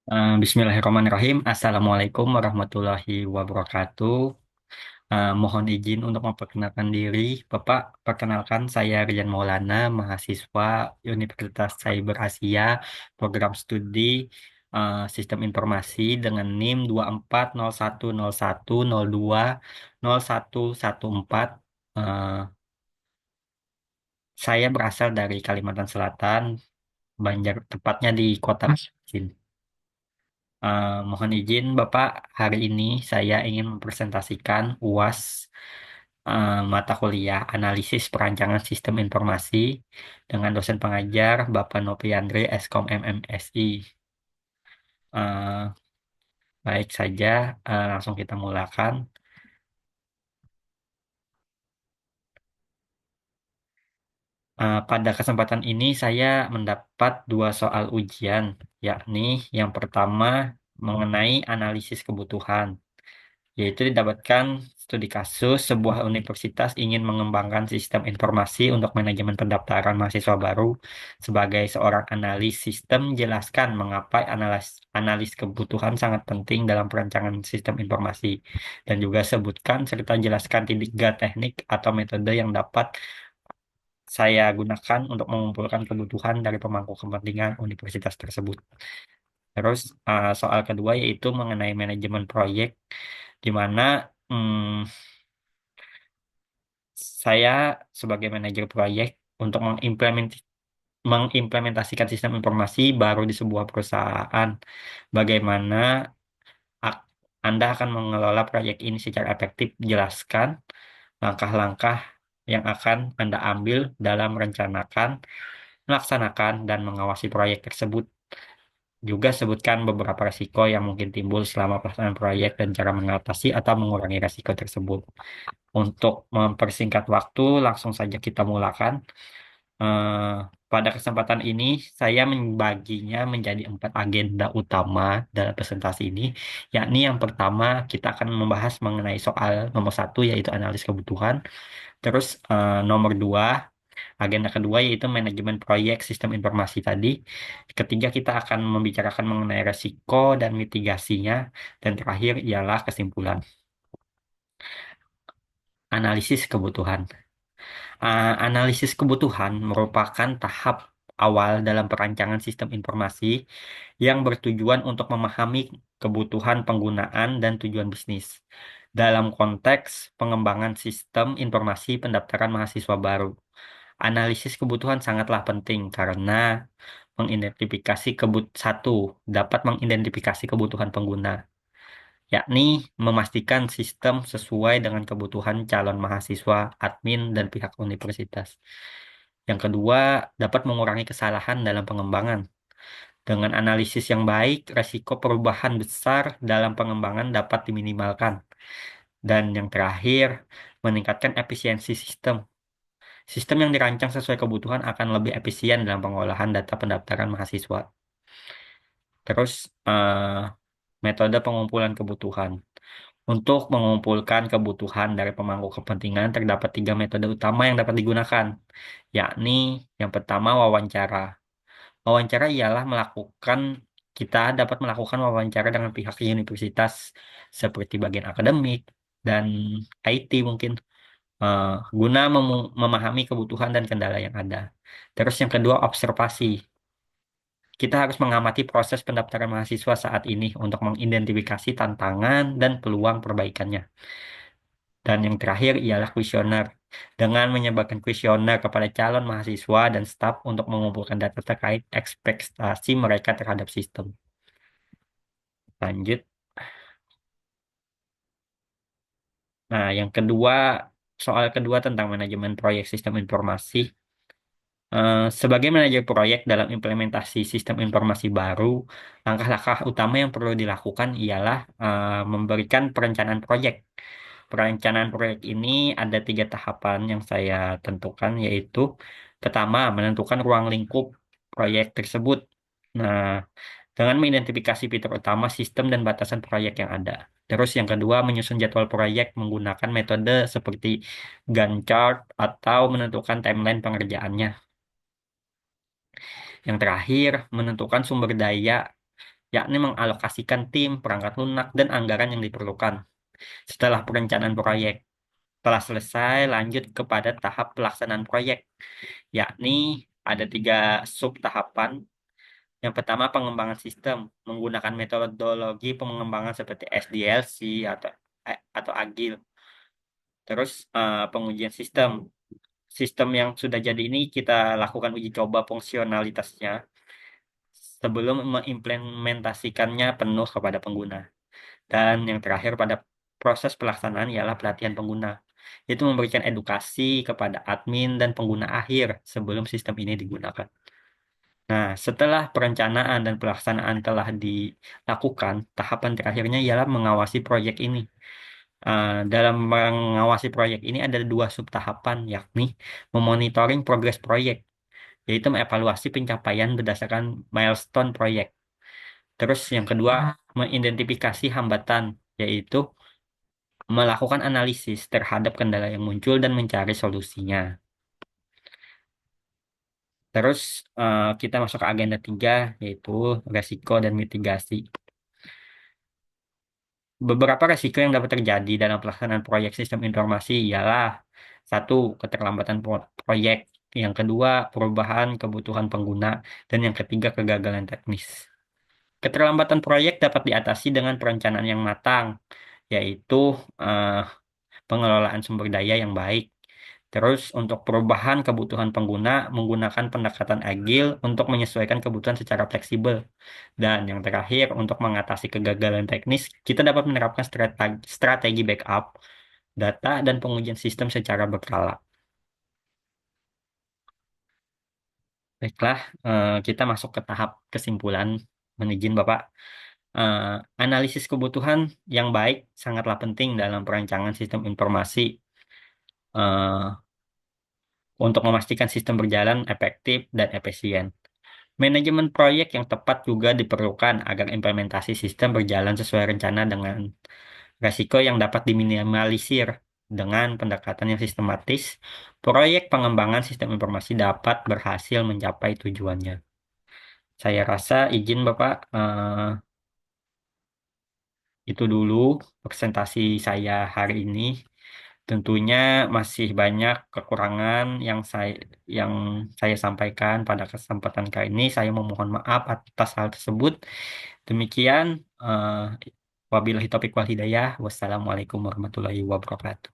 Bismillahirrahmanirrahim. Assalamualaikum warahmatullahi wabarakatuh. Mohon izin untuk memperkenalkan diri. Bapak, perkenalkan saya Rian Maulana, mahasiswa Universitas Cyber Asia, program studi Sistem Informasi dengan NIM 240101020114. Eh, saya berasal dari Kalimantan Selatan, Banjar, tepatnya di kota Banjarmasin. Mohon izin Bapak, hari ini saya ingin mempresentasikan UAS mata kuliah Analisis Perancangan Sistem Informasi dengan dosen pengajar Bapak Nopriandre Eskom MMSI. Eh, Baik saja, langsung kita mulakan. Pada kesempatan ini saya mendapat dua soal ujian, yakni yang pertama mengenai analisis kebutuhan, yaitu didapatkan studi kasus sebuah universitas ingin mengembangkan sistem informasi untuk manajemen pendaftaran mahasiswa baru. Sebagai seorang analis sistem, jelaskan mengapa analis kebutuhan sangat penting dalam perancangan sistem informasi. Dan juga sebutkan serta jelaskan tiga teknik atau metode yang dapat saya gunakan untuk mengumpulkan kebutuhan dari pemangku kepentingan universitas tersebut. Terus soal kedua yaitu mengenai manajemen proyek, di mana hmm, saya sebagai manajer proyek untuk mengimplementasikan sistem informasi baru di sebuah perusahaan. Bagaimana ak- Anda akan mengelola proyek ini secara efektif? Jelaskan langkah-langkah yang akan Anda ambil dalam merencanakan, melaksanakan, dan mengawasi proyek tersebut. Juga sebutkan beberapa risiko yang mungkin timbul selama pelaksanaan proyek dan cara mengatasi atau mengurangi risiko tersebut. Untuk mempersingkat waktu, langsung saja kita mulakan. Eh, Pada kesempatan ini, saya membaginya menjadi empat agenda utama dalam presentasi ini, yakni yang pertama, kita akan membahas mengenai soal nomor satu, yaitu analis kebutuhan. Terus nomor dua, agenda kedua, yaitu manajemen proyek sistem informasi tadi. Ketiga, kita akan membicarakan mengenai resiko dan mitigasinya. Dan terakhir ialah kesimpulan. Analisis kebutuhan. Analisis kebutuhan merupakan tahap awal dalam perancangan sistem informasi yang bertujuan untuk memahami kebutuhan penggunaan dan tujuan bisnis. Dalam konteks pengembangan sistem informasi pendaftaran mahasiswa baru, analisis kebutuhan sangatlah penting karena satu, dapat mengidentifikasi kebutuhan pengguna, yakni memastikan sistem sesuai dengan kebutuhan calon mahasiswa, admin, dan pihak universitas. Yang kedua, dapat mengurangi kesalahan dalam pengembangan. Dengan analisis yang baik, resiko perubahan besar dalam pengembangan dapat diminimalkan. Dan yang terakhir, meningkatkan efisiensi sistem. Sistem yang dirancang sesuai kebutuhan akan lebih efisien dalam pengolahan data pendaftaran mahasiswa. Terus, metode pengumpulan kebutuhan. Untuk mengumpulkan kebutuhan dari pemangku kepentingan, terdapat tiga metode utama yang dapat digunakan, yakni yang pertama wawancara. Wawancara ialah kita dapat melakukan wawancara dengan pihak universitas seperti bagian akademik dan IT mungkin, eh, guna memahami kebutuhan dan kendala yang ada. Terus yang kedua observasi. Kita harus mengamati proses pendaftaran mahasiswa saat ini untuk mengidentifikasi tantangan dan peluang perbaikannya. Dan yang terakhir ialah kuesioner. Dengan menyebarkan kuesioner kepada calon mahasiswa dan staf untuk mengumpulkan data terkait ekspektasi mereka terhadap sistem. Lanjut. Nah, yang kedua, soal kedua tentang manajemen proyek sistem informasi. Sebagai manajer proyek dalam implementasi sistem informasi baru, langkah-langkah utama yang perlu dilakukan ialah memberikan perencanaan proyek. Perencanaan proyek ini ada tiga tahapan yang saya tentukan, yaitu pertama, menentukan ruang lingkup proyek tersebut. Nah, dengan mengidentifikasi fitur utama sistem dan batasan proyek yang ada. Terus yang kedua, menyusun jadwal proyek menggunakan metode seperti Gantt chart atau menentukan timeline pengerjaannya. Yang terakhir, menentukan sumber daya yakni mengalokasikan tim, perangkat lunak, dan anggaran yang diperlukan. Setelah perencanaan proyek telah selesai, lanjut kepada tahap pelaksanaan proyek, yakni ada 3 sub-tahapan. Yang pertama, pengembangan sistem menggunakan metodologi pengembangan seperti SDLC atau Agile. Terus pengujian sistem. Sistem yang sudah jadi ini kita lakukan uji coba fungsionalitasnya sebelum mengimplementasikannya penuh kepada pengguna. Dan yang terakhir pada proses pelaksanaan ialah pelatihan pengguna. Itu memberikan edukasi kepada admin dan pengguna akhir sebelum sistem ini digunakan. Nah, setelah perencanaan dan pelaksanaan telah dilakukan, tahapan terakhirnya ialah mengawasi proyek ini. Dalam mengawasi proyek ini ada 2 sub-tahapan, yakni memonitoring progres proyek, yaitu mengevaluasi pencapaian berdasarkan milestone proyek. Terus yang kedua, mengidentifikasi hambatan, yaitu melakukan analisis terhadap kendala yang muncul dan mencari solusinya. Terus kita masuk ke agenda 3, yaitu resiko dan mitigasi. Beberapa resiko yang dapat terjadi dalam pelaksanaan proyek sistem informasi ialah: satu, keterlambatan proyek; yang kedua, perubahan kebutuhan pengguna; dan yang ketiga, kegagalan teknis. Keterlambatan proyek dapat diatasi dengan perencanaan yang matang, yaitu eh, pengelolaan sumber daya yang baik. Terus untuk perubahan kebutuhan pengguna menggunakan pendekatan agil untuk menyesuaikan kebutuhan secara fleksibel. Dan yang terakhir, untuk mengatasi kegagalan teknis, kita dapat menerapkan strategi backup data dan pengujian sistem secara berkala. Baiklah, kita masuk ke tahap kesimpulan. Mohon izin Bapak. Eh, Analisis kebutuhan yang baik sangatlah penting dalam perancangan sistem informasi eh, untuk memastikan sistem berjalan efektif dan efisien. Manajemen proyek yang tepat juga diperlukan agar implementasi sistem berjalan sesuai rencana dengan resiko yang dapat diminimalisir. Dengan pendekatan yang sistematis, proyek pengembangan sistem informasi dapat berhasil mencapai tujuannya. Saya rasa izin Bapak, itu dulu presentasi saya hari ini. Tentunya masih banyak kekurangan yang saya sampaikan pada kesempatan kali ini. Saya memohon maaf atas hal tersebut. Demikian, wabillahi taufiq wal hidayah. Wassalamualaikum warahmatullahi wabarakatuh.